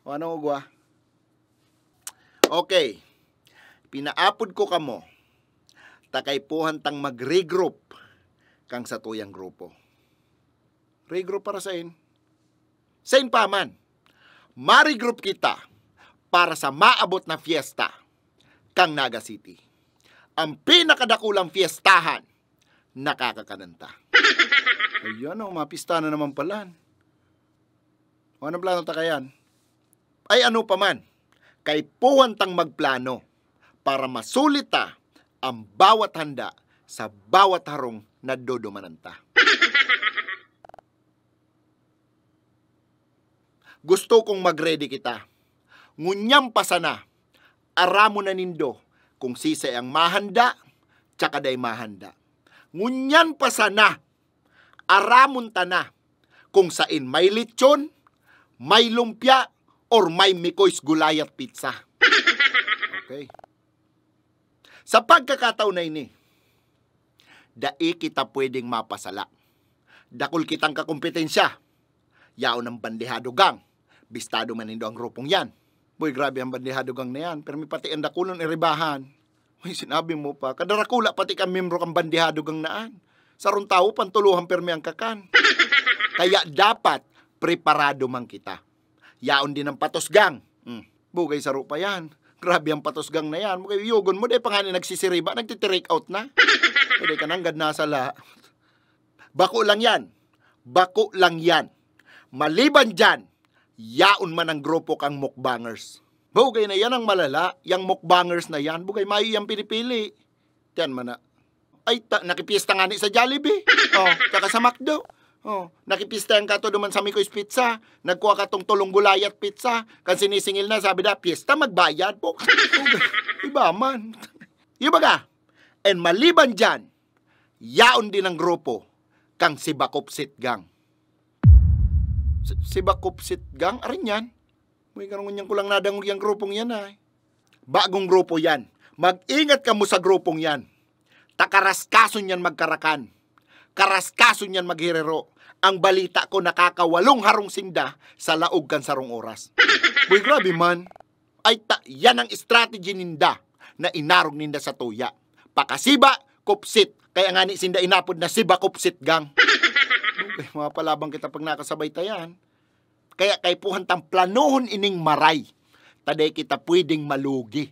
O ano ugwa? Okay. Pinaapod ko kamo. Takay puhan tang mag-regroup kang sa tuyang grupo. Regroup para sain? Sain pa man. Ma-regroup kita para sa maabot na fiesta kang Naga City. Ang pinakadakulang fiestahan nakakakananta. Ayan o, mapista na naman pala. O anong plano ta kayan? Ay ano pa man, kay puwan tang magplano para masulit ta ang bawat handa sa bawat harong na dodomananta. Gusto kong mag-ready kita. Ngunyam pa sana, aramo na nindo kung sisay ang mahanda, tsaka day mahanda. Ngunyan pa sana, aramon ta na kung sain may lechon, may lumpia, or may mikoys gulay at pizza. Okay. Sa pagkakataon na ini, dai kita pwedeng mapasala. Dakol kitang kakompetensya. Yaon ang bandehado gang. Bistado man nindo ang grupong yan. Boy, grabe ang bandehado gang na yan. Pero may pati ang dakulon iribahan. Uy, sinabi mo pa. Kadarakula pati kang membro kang bandehado gang naan. Sarong tao, pantuluhan permi ang kakan. Kaya dapat preparado man kita. Yaon din ang patosgang. Bugay saro pa yan. Grabe ang patosgang na yan. Bugay yugon mo, day pangani nagsisiriba, nagtitirake out na. Pwede ka nang gad nasala. Bako lang yan. Bako lang yan. Maliban dyan, yaon man ang grupo kang mukbangers. Bugay na yan ang malala. Yang mukbangers na yan, bugay may iyang pinipili. Yan man na. Ay, nakipista nga ni sa Jollibee. Oh, tsaka sa McDo. Oh, nakipista yung kato duman sa Mikoy's Pizza. Nagkuha ka tong tulong gulay at pizza. Kan sinisingil na, sabi na, pista magbayad po. Iba man. Iba ka. And maliban dyan, yaon din ang grupo kang si Bakupsit Gang. Si Bakupsit Gang? Arin yan? May karungan yan kulang nadangog yung grupong yan ay. Bagong grupo yan. Mag-ingat ka mo sa grupong yan. Takaraskason yan magkarakan. Karaskason yan maghirero. Ang balita ko nakakawalong harong sinda sa laog kan sarong oras. Boy, grabe man. Ay yan ang strategy ninda na inarog ninda sa tuya. Pakasiba, kupsit. Kaya nga ni sinda inapod na si Bakupsit Gang. Okay, mga palabang kita pag nakasabay tayan. Kaya kay puhantang planohon ining maray. Taday kita pwedeng malugi.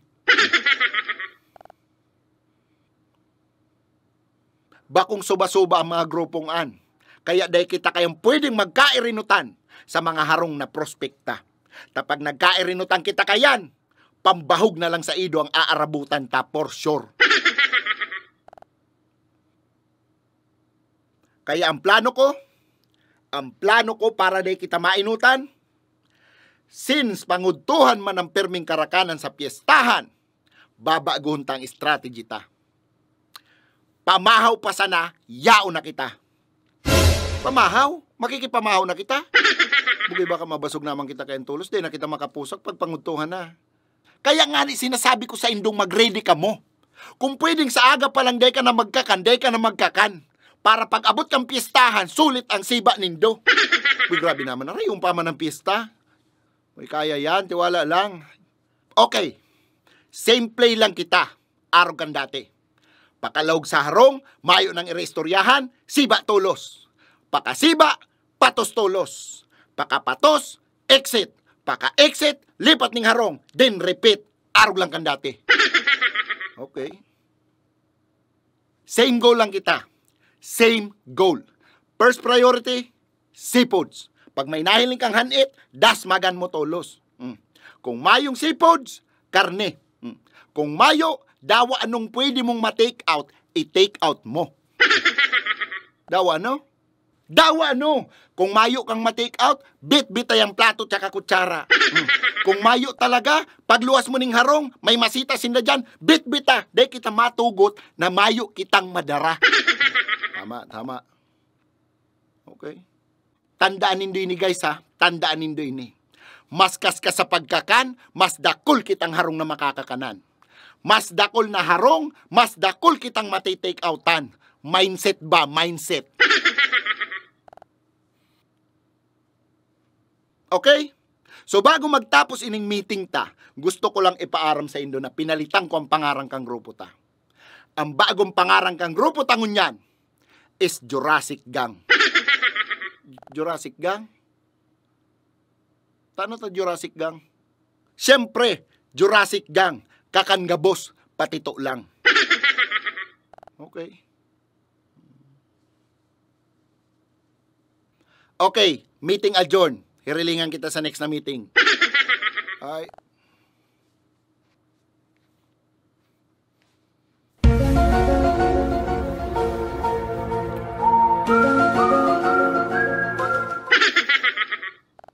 Bakong suba-suba ang mga grupong an. Kaya day kita kayang pwedeng magkairinutan sa mga harong na prospekta. Tapag nagkairinutan kita kayan, pambahog na lang sa ido ang aarabutan ta for sure. Kaya ang plano ko para day kita mainutan, since pangudtuhan man ang perming karakanan sa piyestahan, babaguhon tang strategy ta. Pamahaw pa sana, yao na kita. Pamahaw? Makikipamahaw na kita? Bugay baka mabasog naman kita kayang tulos, di na kita makapusak pag pangudtuhan na. Kaya nga ni sinasabi ko sa indong mag-ready ka mo. Kung pwedeng sa aga pa lang day ka na magkakan. Para pag abot kang piyestahan, sulit ang siba nindo. Uy, grabe naman. Arayong pa man ang piyesta. Uy, kaya yan. Tiwala lang. Okay. Same play lang kita. Arog kan dati. Pakalawag sa harong, mayo ng irestoryahan, siba tulos. Pakasiba, patos tulos. Pakapatos, exit. Paka-exit, lipat ning harong. Then repeat. Arog lang kan dati. Okay. Same goal lang kita. Same goal. First priority, seafoods. Pag may nahiling kang hanit, dasmagan mo tulos. Kung mayong seafoods, karne. Kung mayo, dawa anong pwede mong ma-take out, i-take out mo. Dawa ano? Dawa ano? Kung mayo kang ma-take out, bit-bitay ang plato tsaka kutsara. Kung mayo talaga, pagluwas mo ning harong, may masita sinda dyan, bit-bita. Dahil kita matugot na mayo kitang madara. Tama. Okay. Tandaan nindo ini guys ha. Tandaan nindo ini. Mas kaskas sa pagkakan, mas dakol kitang harong na makakakanan. Mas dakol na harong, mas dakol kitang matitake outan. Mindset ba? Mindset. Okay? So bago magtapos ining meeting ta, gusto ko lang ipaaram sa Indo na pinalitan ko ang pangarang kang grupo ta. Ang bagong pangarang kang grupo ta ngunyan is Jurassic Gang. Jurassic Gang? Tano ta Jurassic Gang? Siyempre, Jurassic Gang. Kakangabos, patito lang. Okay. Okay, meeting adjourn. Hirilingan kita sa next na meeting. Ay.